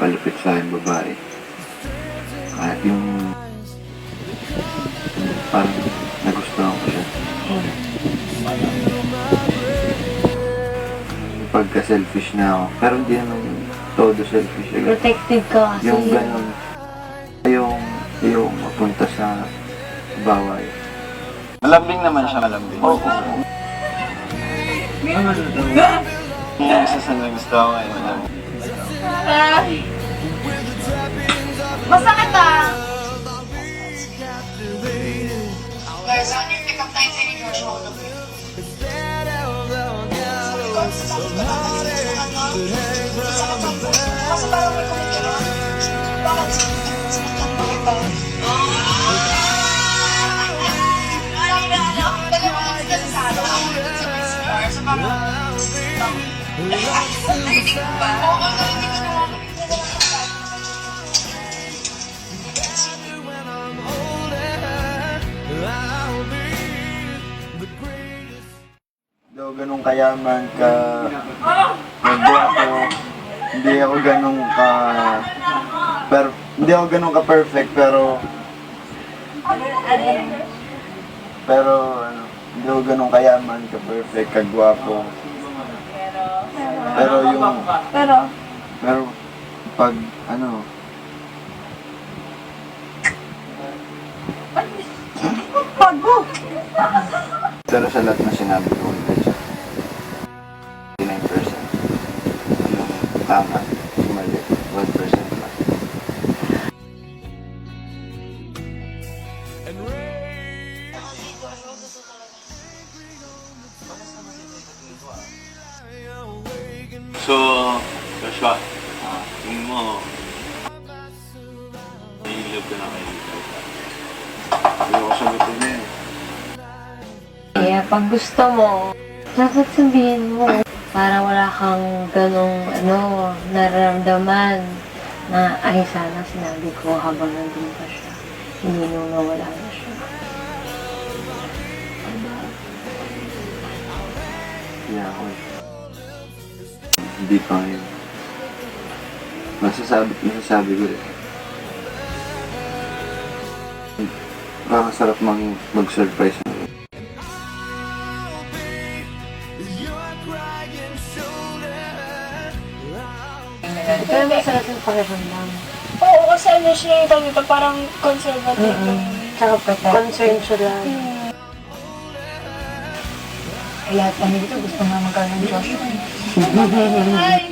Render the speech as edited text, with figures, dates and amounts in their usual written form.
nagpapalupit sa akin babae. Kahit yung parang nagustuhan ko siya. Pagka-selfish na ako. Pero hindi naman todo selfish. Protective ka kasi. Yung ganun. Yung mapunta sa bawal. Malambing naman siya, malambing. Oo. Yung isa sa nagustuhan ko ay malambing. Masakit ah! Guys, on your pickup lines, I need your shoulder. Sabi ko naman sa ano, isa ka pa po. Kasi parang may kumit ka na. Bakit sinaktan mo kita? Dalawa lang sila sa ano, sa PCR. So parang, narinig mo ba? Oo, narinig ko na. Daw ganun kayaman ka magwapo. Hindi ako ganun ka hindi ako ganun ka perfect pero ano, hindi ako ganun kayaman ka perfect ka gwapo. Pero pag ano pero sa lahat na sinabi ko ulit siya 99% yung tama, mali 1% lang. So, Joshua, tingin mo, nahihilap ka na kayo. Hindi ako sagutin na yun. Kaya pag gusto mo, dapat sabihin mo. Para wala kang ganong nararamdaman na ay sana sinabi ko habang nandun pa siya. Hindi nung nawala na siya. Kaya ako hindi pa ngayon. Masasabi ko rin. Nakakasarap mag-surprise mo. Pero masarap yung pakiramdam. Oo, kasi ano siya, tawag dito, parang conservative. Tsaka protect. Concern siya lang. Lahat kami dito gusto nga magkaroon ng Joshua. Hi!